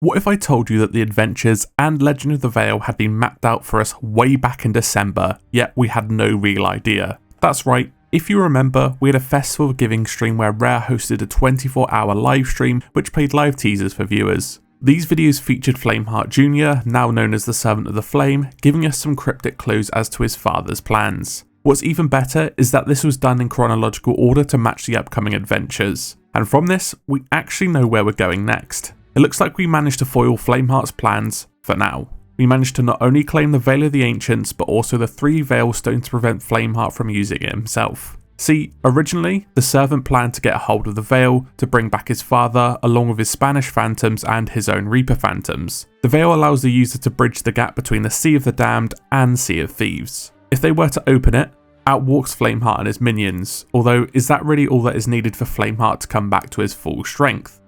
What if I told you that the adventures and Legend of the Veil had been mapped out for us way back in December, yet we had no real idea? That's right, if you remember, we had a Festival of Giving stream where Rare hosted a 24-hour live stream which played live teasers for viewers. These videos featured Flameheart Jr., now known as the Servant of the Flame, giving us some cryptic clues as to his father's plans. What's even better is that this was done in chronological order to match the upcoming adventures, and from this, we actually know where we're going next. It looks like we managed to foil Flameheart's plans, for now. We managed to not only claim the Veil of the Ancients, but also the 3 Veil Stone to prevent Flameheart from using it himself. See, originally, the Servant planned to get a hold of the Veil to bring back his father, along with his Spanish Phantoms and his own Reaper Phantoms. The Veil allows the user to bridge the gap between the Sea of the Damned and Sea of Thieves. If they were to open it, out walks Flameheart and his minions, although is that really all that is needed for Flameheart to come back to his full strength?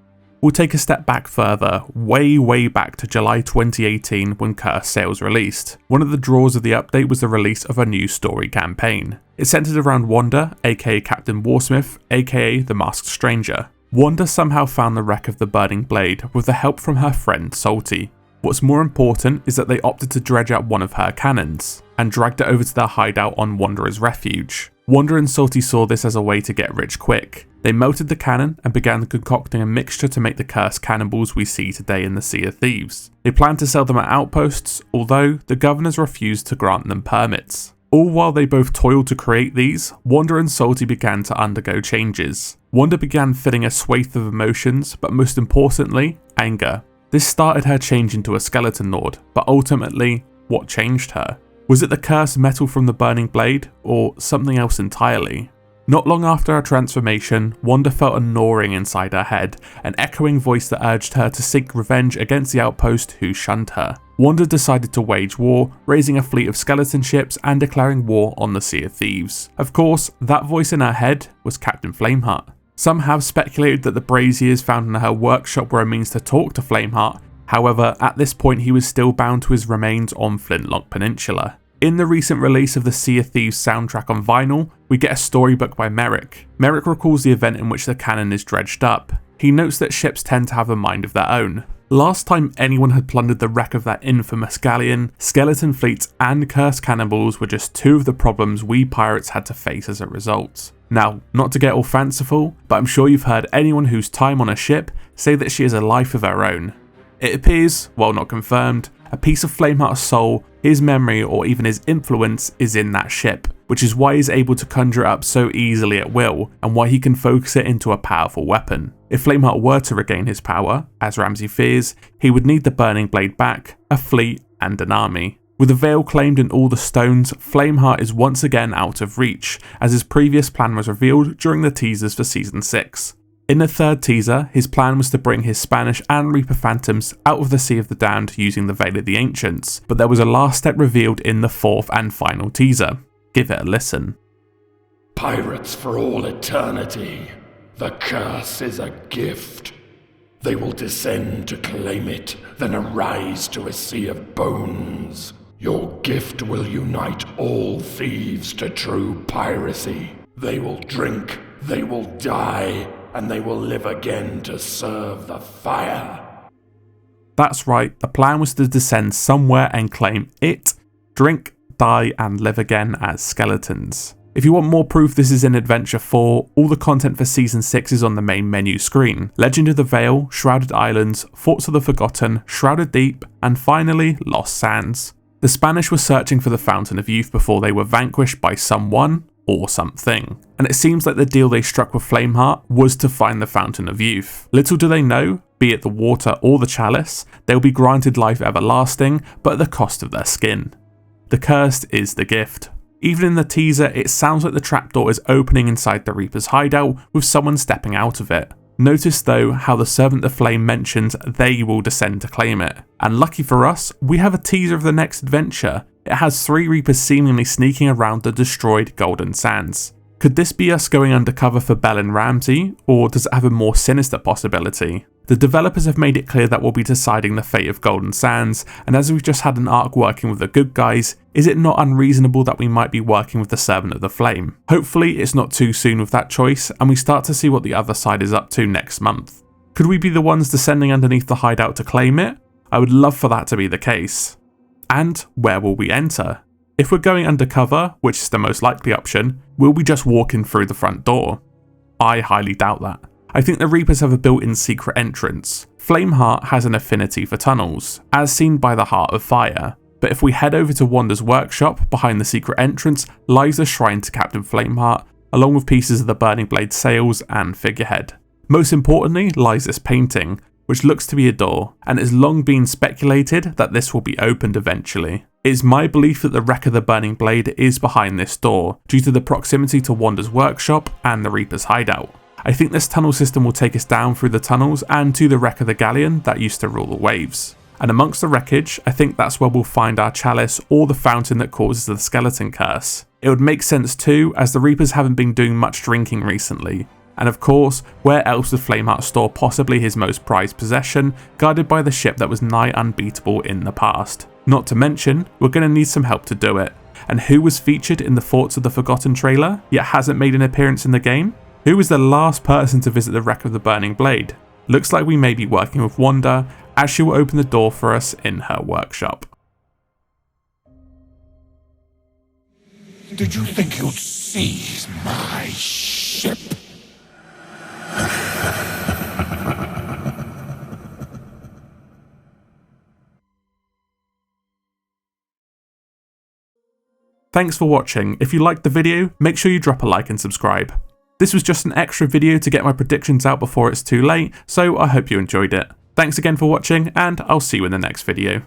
We'll take a step back further, way back to July 2018 when Cursed Sails released. One of the draws of the update was the release of a new story campaign. It centered around Wanda, aka Captain Warsmith, aka the Masked Stranger. Wanda somehow found the wreck of the Burning Blade with the help from her friend Salty. What's more important is that they opted to dredge out one of her cannons, and dragged it over to their hideout on Wanderer's Refuge. Wanda and Salty saw this as a way to get rich quick. They melted the cannon and began concocting a mixture to make the cursed cannonballs we see today in the Sea of Thieves. They planned to sell them at outposts, although the governors refused to grant them permits. All while they both toiled to create these, Wanda and Salty began to undergo changes. Wanda began feeling a swathe of emotions, but most importantly, anger. This started her change into a skeleton lord, but ultimately, what changed her? Was it the cursed metal from the Burning Blade, or something else entirely? Not long after her transformation, Wanda felt a gnawing inside her head, an echoing voice that urged her to seek revenge against the outpost who shunned her. Wanda decided to wage war, raising a fleet of skeleton ships and declaring war on the Sea of Thieves. Of course, that voice in her head was Captain Flameheart. Some have speculated that the braziers found in her workshop were a means to talk to Flameheart. However, at this point he was still bound to his remains on Flintlock Peninsula. In the recent release of the Sea of Thieves soundtrack on vinyl, we get a storybook by Merrick. Merrick recalls the event in which the cannon is dredged up. He notes that ships tend to have a mind of their own. Last time anyone had plundered the wreck of that infamous galleon, skeleton fleets and cursed cannibals were just 2 of the problems we pirates had to face as a result. Now, not to get all fanciful, but I'm sure you've heard anyone whose time on a ship say that she has a life of her own. It appears, while not confirmed, a piece of Flameheart's soul, his memory or even his influence is in that ship, which is why he's able to conjure it up so easily at will, and why he can focus it into a powerful weapon. If Flameheart were to regain his power, as Ramsey fears, he would need the Burning Blade back, a fleet and an army. With the Veil claimed in all the stones, Flameheart is once again out of reach, as his previous plan was revealed during the teasers for Season 6. In the 3rd teaser, his plan was to bring his Spanish and Reaper Phantoms out of the Sea of the Damned using the Veil of the Ancients, but there was a last step revealed in the 4th and final teaser. Give it a listen. Pirates for all eternity. The curse is a gift. They will descend to claim it, then arise to a sea of bones. Your gift will unite all thieves to true piracy. They will drink, they will die, and they will live again to serve the fire. That's right, the plan was to descend somewhere and claim it, drink, die and live again as skeletons. If you want more proof this is in Adventure 4, all the content for Season 6 is on the main menu screen. Legend of the Veil, Shrouded Islands, Forts of the Forgotten, Shrouded Deep, and finally Lost Sands. The Spanish were searching for the Fountain of Youth before they were vanquished by someone or something, and it seems like the deal they struck with Flameheart was to find the Fountain of Youth. Little do they know, be it the water or the chalice, they'll be granted life everlasting, but at the cost of their skin. The cursed is the gift. Even in the teaser, it sounds like the trapdoor is opening inside the Reaper's hideout with someone stepping out of it. Notice though how the Servant of Flame mentions they will descend to claim it. And lucky for us, we have a teaser of the next adventure. It has 3 Reapers seemingly sneaking around the destroyed Golden Sands. Could this be us going undercover for Bell and Ramsey, or does it have a more sinister possibility? The developers have made it clear that we'll be deciding the fate of Golden Sands, and as we've just had an arc working with the good guys, is it not unreasonable that we might be working with the Servant of the Flame? Hopefully it's not too soon with that choice, and we start to see what the other side is up to next month. Could we be the ones descending underneath the hideout to claim it? I would love for that to be the case. And where will we enter? If we're going undercover, which is the most likely option, will we just walk in through the front door? I highly doubt that. I think the Reapers have a built-in secret entrance. Flameheart has an affinity for tunnels, as seen by the Heart of Fire. But if we head over to Wanda's workshop, behind the secret entrance lies a shrine to Captain Flameheart, along with pieces of the Burning Blade sails and figurehead. Most importantly lies this painting, which looks to be a door, and it has long been speculated that this will be opened eventually. It is my belief that the wreck of the Burning Blade is behind this door, due to the proximity to Wanda's workshop and the Reaper's hideout. I think this tunnel system will take us down through the tunnels and to the wreck of the galleon that used to rule the waves. And amongst the wreckage, I think that's where we'll find our chalice or the fountain that causes the skeleton curse. It would make sense too, as the Reapers haven't been doing much drinking recently. And of course, where else would Flameheart store possibly his most prized possession, guarded by the ship that was nigh unbeatable in the past? Not to mention, we're going to need some help to do it. And who was featured in the Forts of the Forgotten trailer, yet hasn't made an appearance in the game? Who was the last person to visit the wreck of the Burning Blade? Looks like we may be working with Wanda, as she will open the door for us in her workshop. Did you think you'd seize my ship? Thanks for watching. If you liked the video, make sure you drop a like and subscribe. This was just an extra video to get my predictions out before it's too late, so I hope you enjoyed it. Thanks again for watching, and I'll see you in the next video.